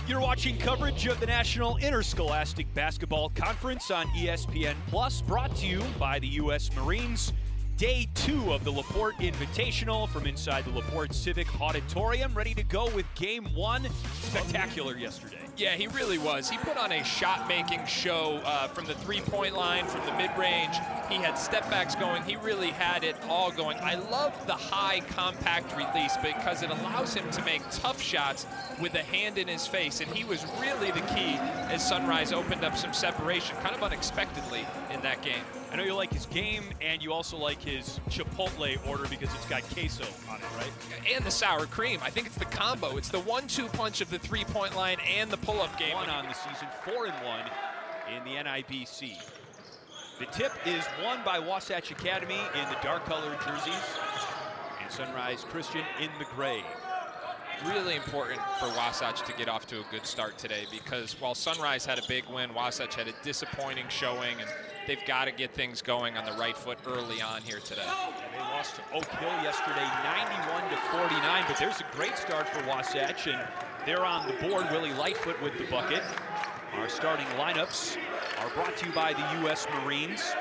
You're watching coverage of the National Interscholastic Basketball Conference on ESPN Plus, brought to you by the U.S. Marines. Day 2 of the Porte Invitational from inside the Porte Civic Auditorium, ready to go with Game 1. Spectacular yesterday. Yeah, he really was. He put on a shot-making show from the three-point line, from the mid-range. He had step-backs going. He really had it all going. I love the high, compact release because it allows him to make tough shots with a hand in his face, and he was really the key as Sunrise opened up some separation, kind of unexpectedly in that game. I know you like his game, and you also like his Chipotle order because it's got queso on it, right? And the sour cream. I think it's the combo. It's the 1-2 punch of the three-point line and the pull-up game. 1 on the season, 4-1 in the NIBC. The tip is won by Wasatch Academy in the dark-colored jerseys, and Sunrise Christian in the gray. Really important for Wasatch to get off to a good start today, because while Sunrise had a big win, Wasatch had a disappointing showing, and they've got to get things going on the right foot early on here today. They lost to Oak Hill yesterday, 91-49, but there's a great start for Wasatch, and they're on the board. Willie Lightfoot with the bucket. Our starting lineups are brought to you by the U.S. Marines.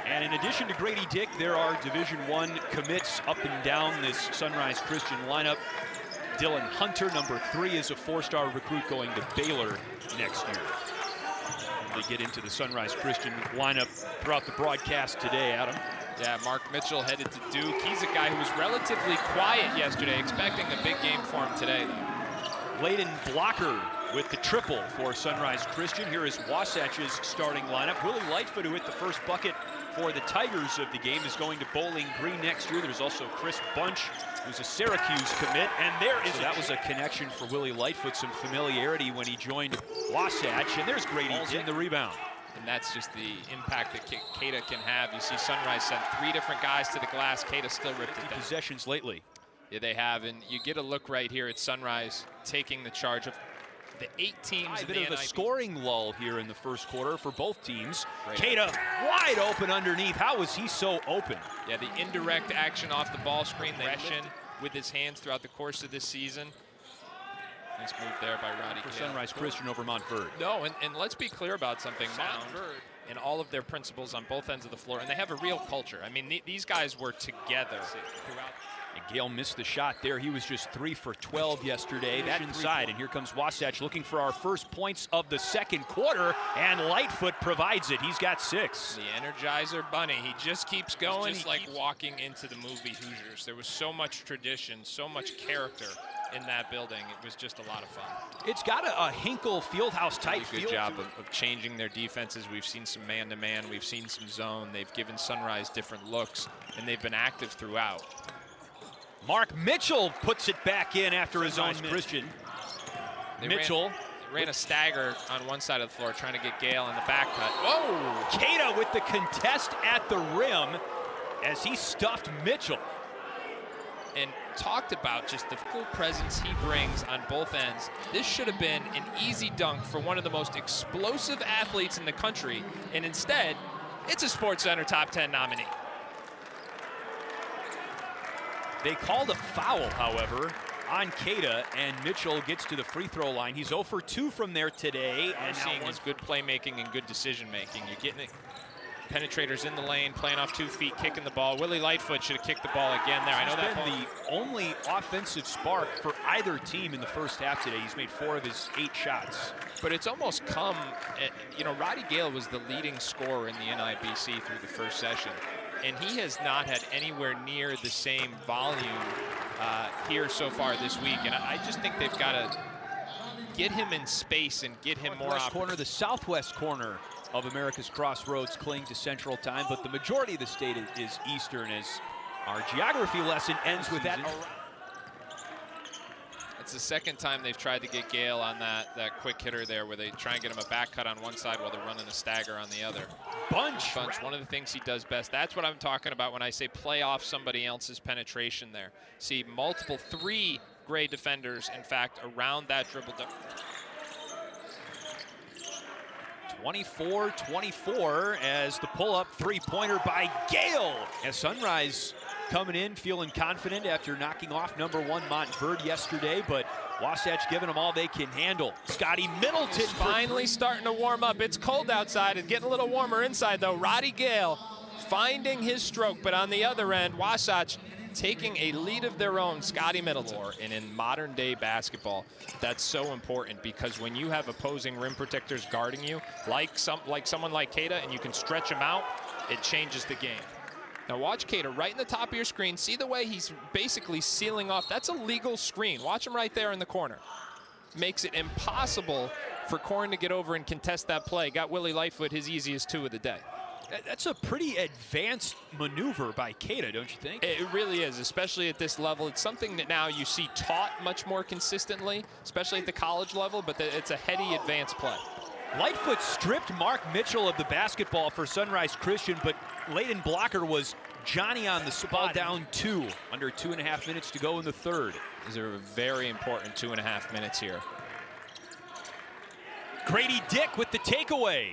And in addition to Grady Dick, there are Division I commits up and down this Sunrise Christian lineup. Dylan Hunter, number 3, is a 4-star recruit going to Baylor next year. They get into the Sunrise Christian lineup throughout the broadcast today, Adam. Yeah, Mark Mitchell headed to Duke. He's a guy who was relatively quiet yesterday, expecting a big game for him today. Layden Blocker with the triple for Sunrise Christian. Here is Wasatch's starting lineup. Willie Lightfoot, who hit the first bucket for the Tigers of the game, is going to Bowling Green next year. There's also Chris Bunch, who's a Syracuse commit, and that was a connection for Willie Lightfoot, some familiarity when he joined Wasatch, and there's Grady in the rebound. And that's just the impact that Cada can have. You see Sunrise sent 3 different guys to the glass. Cada still ripped it down. Possessions lately. Yeah, they have, and you get a look right here at Sunrise taking the charge of the 8 teams. A bit of a scoring lull here in the first quarter for both teams. Great. Cada wide open underneath. How was he so open? Yeah, the indirect action off the ball screen, the action with his hands throughout the course of this season. Nice move there by Roddy for Gale. Sunrise Christian over Montverde. No, and let's be clear about something. Montverde and all of their principals on both ends of the floor, and they have a real culture. I mean, these guys were together throughout. And Gale missed the shot there. He was just 3 for 12 yesterday. That inside, and here comes Wasatch looking for our first points of the second quarter, and Lightfoot provides it. He's got 6. The Energizer Bunny, he just keeps going. It's just like walking into the movie Hoosiers. There was so much tradition, so much character in that building. It was just a lot of fun. It's got a Hinkle Fieldhouse type feel. Good job of changing their defenses. We've seen some man-to-man. We've seen some zone. They've given Sunrise different looks, and they've been active throughout. Mark Mitchell puts it back in after his own Christian. Mitchell ran a stagger on one side of the floor trying to get Gale in the back cut. Whoa! Cada with the contest at the rim as he stuffed Mitchell. And talked about just the full presence he brings on both ends. This should have been an easy dunk for one of the most explosive athletes in the country, and instead, it's a SportsCenter Top 10 nominee. They called a foul, however, on Cada, and Mitchell gets to the free throw line. He's 0 for 2 from there today. And seeing his good playmaking and good decision-making. You're getting it. Penetrators in the lane, playing off 2 feet, kicking the ball. Willie Lightfoot should have kicked the ball again there. I know that been the only offensive spark for either team in the first half today. He's made 4 of his 8 shots. But it's almost come, you know, Roddy Gale was the leading scorer in the NIBC through the first session. And he has not had anywhere near the same volume here so far this week. And I just think they've got to get him in space and get him more corner, the southwest corner of America's Crossroads cling to Central Time, but the majority of the state is Eastern, as our geography lesson ends with that. It's the second time they've tried to get Gale on that quick hitter there, where they try and get him a back cut on one side while they're running a stagger on the other. Bunch, one of the things he does best. That's what I'm talking about when I say play off somebody else's penetration there. See multiple 3 gray defenders, in fact, around that dribble. 24-24 as the pull-up three-pointer by Gale. As Sunrise coming in feeling confident after knocking off #1 Montverde yesterday, but Wasatch giving them all they can handle. Scotty Middleton finally starting to warm up. It's cold outside. It's getting a little warmer inside, though. Roddy Gale finding his stroke, but on the other end, Wasatch taking a lead of their own. Scotty Middleton. And in modern day basketball, that's so important, because when you have opposing rim protectors guarding you, like someone like Keita, and you can stretch them out, it changes the game. Now watch Keita right in the top of your screen. See the way he's basically sealing off. That's a legal screen. Watch him right there in the corner. Makes it impossible for Corn to get over and contest that play. Got Willie Lightfoot his easiest 2 of the day. That's a pretty advanced maneuver by Keita, don't you think? It really is, especially at this level. It's something that now you see taught much more consistently, especially at the college level, but it's a heady advanced play. Lightfoot stripped Mark Mitchell of the basketball for Sunrise Christian, but Layden Blocker was Johnny on the spot. Down 2, under 2.5 minutes to go in the third. These are very important 2.5 minutes here. Grady Dick with the takeaway.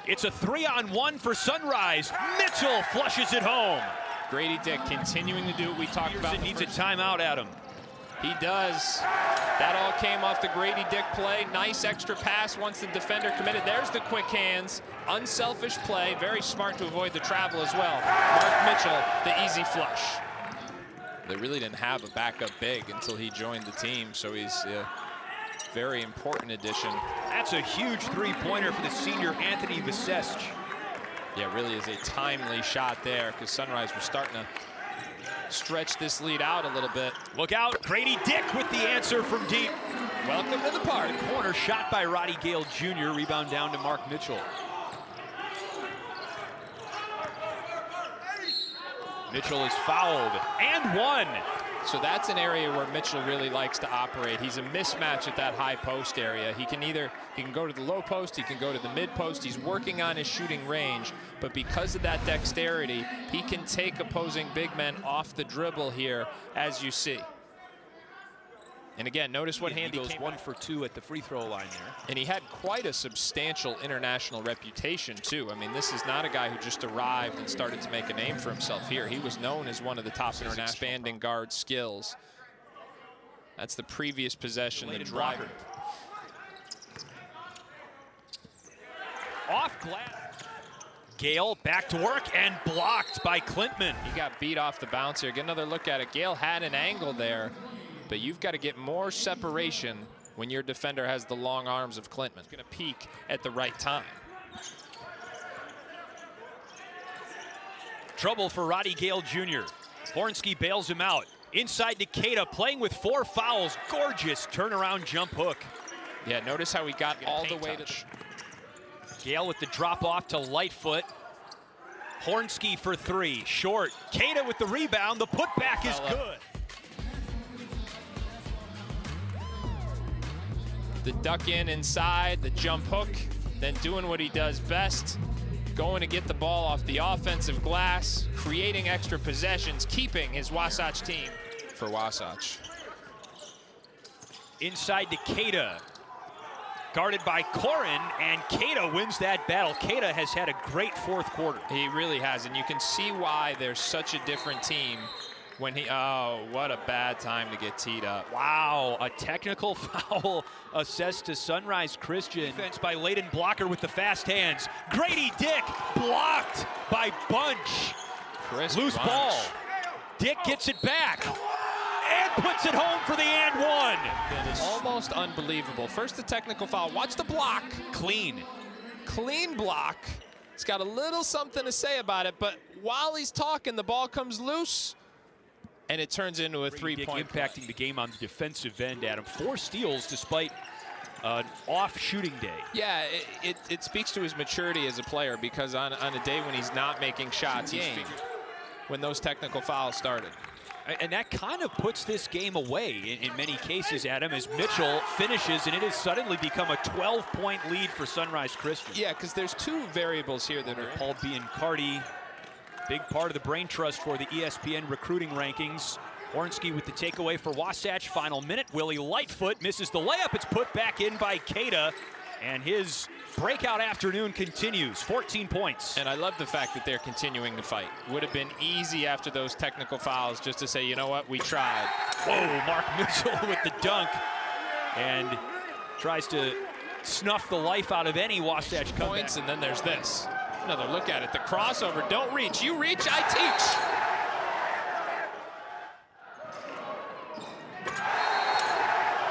It's a 3-on-1 for Sunrise. Mitchell flushes it home. Grady Dick continuing to do what we talked about. Peterson needs a timeout, Adam. He does. That all came off the Grady Dick play. Nice extra pass once the defender committed. There's the quick hands. Unselfish play. Very smart to avoid the travel as well. Mark Mitchell, the easy flush. They really didn't have a backup big until he joined the team, so he's a very important addition. That's a huge three-pointer for the senior Anthony Wasatch. Yeah, really is a timely shot there, because Sunrise was starting to stretch this lead out a little bit. Look out, Grady Dick with the answer from deep. Welcome to the party. Corner shot by Roddy Gale Jr., rebound down to Mark Mitchell. Mitchell is fouled, and 1. So that's an area where Mitchell really likes to operate. He's a mismatch at that high post area. He can go to the low post, he can go to the mid post. He's working on his shooting range, but because of that dexterity, he can take opposing big men off the dribble here, as you see. And again, notice what hand he goes 1 for 2 at the free throw line there. And he had quite a substantial international reputation too. I mean, this is not a guy who just arrived and started to make a name for himself here. He was known as one of the top international expanding guard skills. That's the previous possession, the driver. Off glass. Gale back to work and blocked by Clintman. He got beat off the bounce here. Get another look at it. Gale had an angle there, but you've got to get more separation when your defender has the long arms of Clintman. He's going to peak at the right time. Trouble for Roddy Gale Jr. Hornsky bails him out. Inside to Keita, playing with 4 fouls. Gorgeous turnaround jump hook. Yeah, notice how he got all the way to... Gale with the drop off to Lightfoot. Hornsky for 3, short. Keita with the rebound, the putback is good. The duck in inside, the jump hook, then doing what he does best, going to get the ball off the offensive glass, creating extra possessions, keeping his Wasatch team for Wasatch. Inside to Keita, guarded by Corin, and Keita wins that battle. Keita has had a great 4th quarter. He really has, and you can see why they're such a different team when he, oh, what a bad time to get teed up. Wow, a technical foul assessed to Sunrise Christian. Defense by Layden Blocker with the fast hands. Grady Dick blocked by Bunch. Loose ball. Dick gets it back and puts it home for the and 1. That is almost unbelievable. First the technical foul. Watch the block. Clean block. He's got a little something to say about it, but while he's talking, the ball comes loose, and it turns into a 3-point impacting the game on the defensive end, Adam. 4 steals despite an off shooting day. Yeah, it speaks to his maturity as a player, because on a day when he's not making shots, he's figured when those technical fouls started. And that kind of puts this game away in many cases, Adam, as Mitchell finishes, and it has suddenly become a 12-point lead for Sunrise Christian. Yeah, because there's 2 variables here that are... Paul Biancardi, big part of the brain trust for the ESPN recruiting rankings. Hornsky with the takeaway for Wasatch. Final minute. Willie Lightfoot misses the layup. It's put back in by Keita, and his breakout afternoon continues. 14 points. And I love the fact that they're continuing to fight. Would have been easy after those technical fouls just to say, you know what, we tried. Whoa, Mark Mitchell with the dunk. And tries to snuff the life out of any Wasatch comeback. Points, and then there's this. Another look at it. The crossover. Don't reach. You reach, I teach.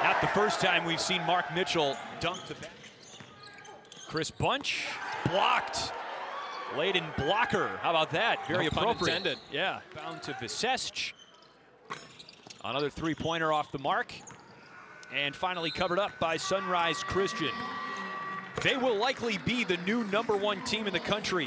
Not the first time we've seen Mark Mitchell dunk the bench. Chris Bunch blocked. Layden blocker. How about that? Very appropriate. Pun intended. Yeah. Bound to Wasatch. Another three-pointer off the mark. And finally covered up by Sunrise Christian. They will likely be the new #1 team in the country.